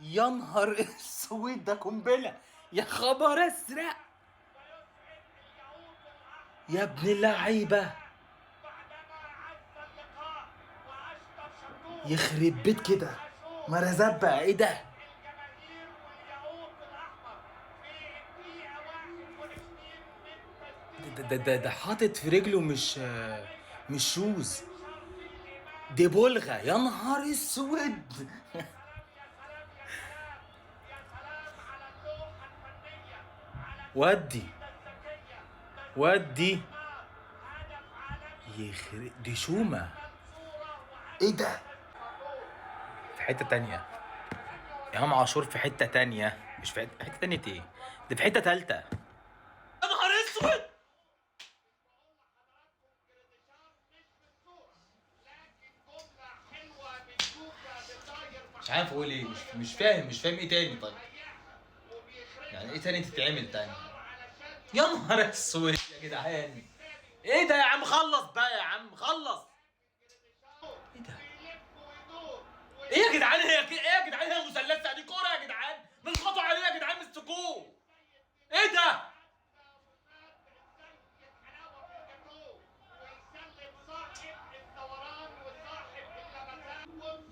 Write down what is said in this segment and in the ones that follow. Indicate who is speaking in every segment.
Speaker 1: يا نهار اسود، ده قنبله. يا خبر ازرق يا ابن اللعيبه. يخرب بيت كده، ما رزبع ايه ده؟ ده حاطط في رجله مش شوز، دي بلغة. يا نهار اسود. ودي ودي يخرب دي شومة. ايه ده؟ في حتة تانية. امام عاشور في حتة تانية، مش في حتة تانية ايه؟ ده في حتة تالتة. يا نهار اسود. مش عارف اقول ايه، مش فاهم ايه تاني. طيب يعني ايه تاني تتعمل تاني؟ يا نهار اسود يا جدعان. ايه ده يا عم؟ خلص بقى يا عم، خلص. ايه ده؟ ايه يا جدعان؟ ايه يا جدعان؟ هي مثلثه دي كوره يا جدعان؟ نضغطوا عليه يا جدعان، مسكوه. ايه ده؟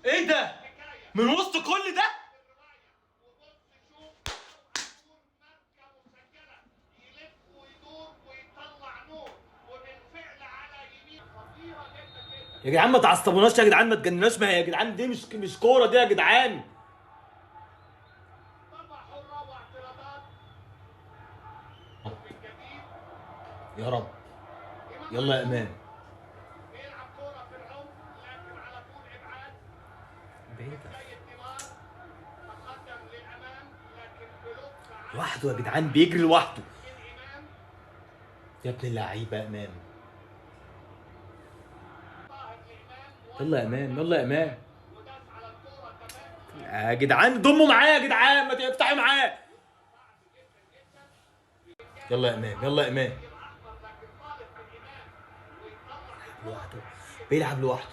Speaker 1: ايه ده؟ من وسط كل ده؟ يا جدعان ما تعصبوناش يا جدعان، ما تجنناش. ما هي يا جدعان دي مش كوره دي يا جدعان. يا رب. يلا يا امان. بعيدة. لوحده يا جدعان، بيجري لوحده. يا ابن اللعيبه يا امان. يلا يا امان، يلا يا امان. يا جدعان ضموا معايا يا جدعان، ما تفتحوا معاه. يلا يا امان، يلا يا امان. لوحده، بيلعب لوحده.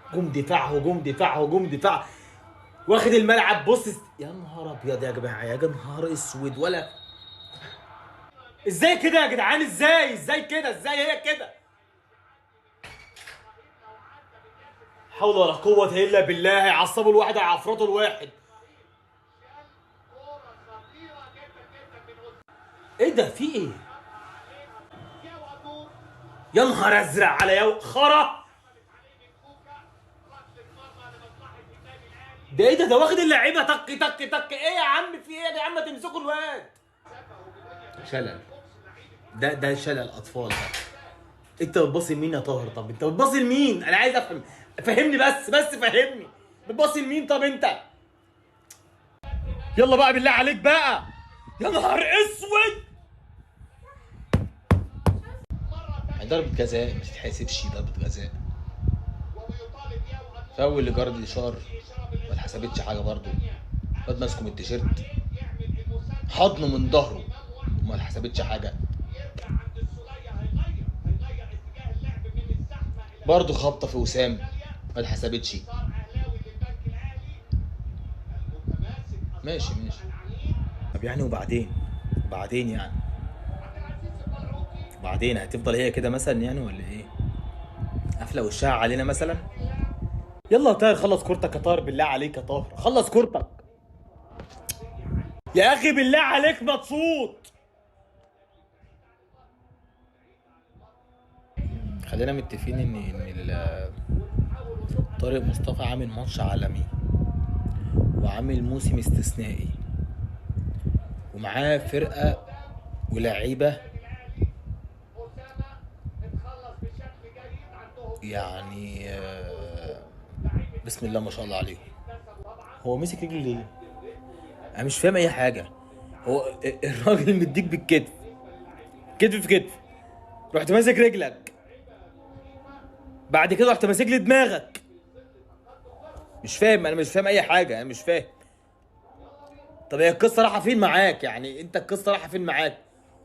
Speaker 1: هجوم دفاع، هجوم دفاع، هجوم دفاع. واخد الملعب. بص يا نهار ابيض يا جماعه، يا نهار اسود. ولا ازاي كده يا جدعان؟ ازاي كده؟ ازاي هي كده؟ حول ولا قوة الا بالله. هيعصبوا الواحد، هيعفرطوا الواحد. ايه ده؟ في ايه؟ يا نهار ازرق على يو خرا. ده ايه ده؟ ده واخد اللعيبه طك طك طك. ايه يا عم؟ في ايه يا عم؟ ما تمسكوا الواد. شلل. ده شلل اطفال ده. انت بتباصي لمين يا طاهر؟ طب انت بتباصي لمين؟ انا عايز افهم. فهمني بس فهمني. بتباصي لمين طب انت؟ يلا بقى بالله عليك بقى. يا نهار اسود. ضربة جزاء ما تتحسبش، ضربة جزاء. فاول لجارد الاشار ما اتحسبتش حاجه برضه. الواد ماسكه من التيشيرت، حضنه من ظهره، وما اتحسبتش حاجه. برضه خبطه في وسام ما اتحسبتش. ماشي. طب يعني وبعدين يعني وبعدين هتفضل هي كده مثلا يعني ولا ايه؟ قافله وشها علينا مثلا. يلا يا طاهر خلص كورتك يا طاهر، بالله عليك يا طاهر خلص كورتك. يا اخي بالله عليك ما تصوت. خلينا متفقين ان طارق مصطفى عامل ماتش عالمي، وعامل موسم استثنائي، ومعاه فرقه ولاعيبه يعني بسم الله ما شاء الله عليهم. هو مسك رجلي ليه؟ انا مش فاهم اي حاجه. هو الراجل مديك بالكتف، كتف في كتف، رحت ماسك رجلك، بعد كده رحت ماسك لي دماغك. مش فاهم، انا مش فاهم اي حاجه، انا مش فاهم. طب هي القصه رايحه فين معاك؟ يعني انت القصه رايحه فين معاك؟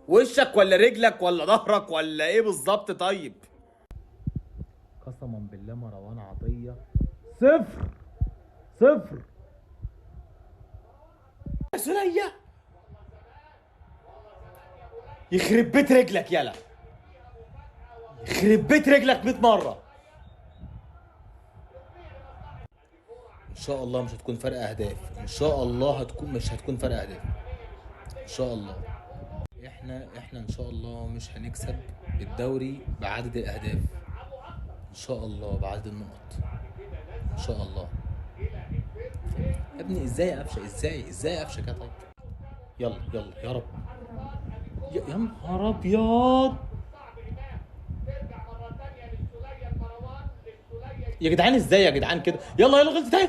Speaker 1: وشك ولا رجلك ولا ظهرك ولا ايه بالظبط؟ طيب قسما بالله مروان عطيه صفر. سولية يخرب بيت رجلك يلا، يخرب بيت رجلك 100 مرة. ان شاء الله مش هتكون فرق اهداف، ان شاء الله مش هتكون فرق اهداف ان شاء الله. احنا ان شاء الله مش هنكسب الدوري بعدد الاهداف، ان شاء الله بعدد النقط ان شاء الله. يا ابني ازاي يا قفشه، ازاي قفشه كده؟ طيب يلا يا رب. يا نهار ابيض يا جدعان، ازاي يا جدعان كده؟ يلا غلطت اهي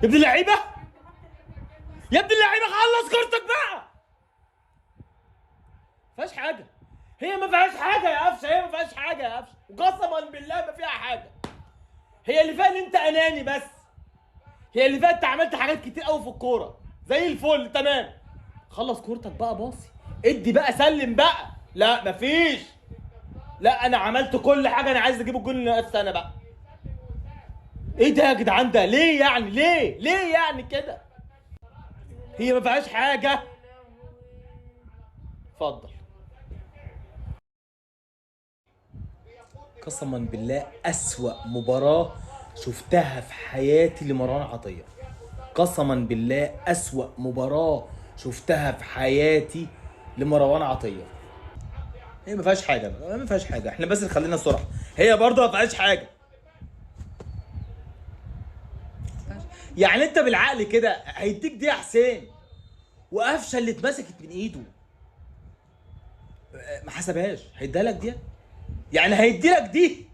Speaker 1: يا ابن اللعيبه، يا ابن اللعيبه خلص كورتك بقى. ما فيهاش حاجه، هي ما فيهاش حاجه يا قفشه، هي ما فيهاش حاجه يا قفشه، وقسما بالله ما فيها حاجه. هي اللي فيها ان انت اناني بس، هي اللي فيها انت عملت حاجات كتير قوي في الكوره زي الفل تمام. خلص كورتك بقى، باصي ادي بقى، سلم بقى. لا مفيش، لا انا عملت كل حاجه، انا عايز اجيب الجول لنفسي انا بقى. ايه ده يا جدعان ده؟ ليه يعني؟ ليه يعني كده؟ هي ما فيهاش حاجه. اتفضل. قسما بالله اسوأ مباراة شفتها في حياتي لمروان عطية، قسما بالله اسوأ مباراة شفتها في حياتي لمروان عطية. هي ما فيهاش حاجة، ما فيهاش حاجة، احنا بس خلينا صراحة، هي برضه ما فيهاش حاجة. يعني انت بالعقل كده هيديك دي يا حسين، وقفشه اللي اتمسكت من ايده ما حسبهاش، هيديها لك دي؟ يعني هيدي لك دي؟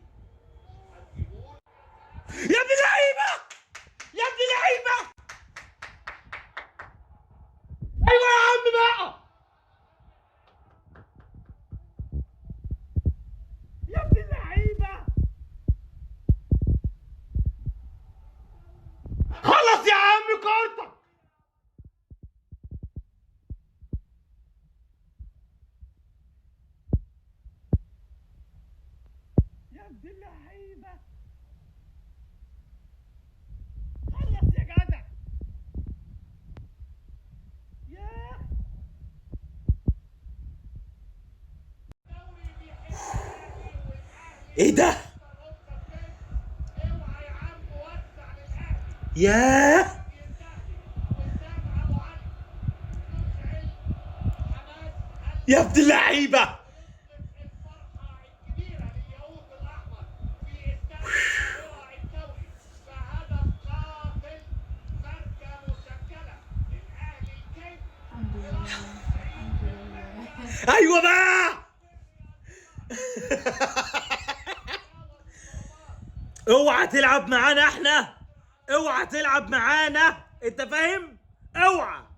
Speaker 1: يا ابن اللعيبه، يا ابن اللعيبه، ايوه يا عم بقى، يا ابن اللعيبه خلص يا عم كورتك. يا ابن اللعيبه خلص يا جدع. ياه ايه ده؟ ياه يا ابن اللعيبه. ايوه بقى اوعى تلعب معانا احنا، اوعى تلعب معانا، انت فاهم؟ اوعى.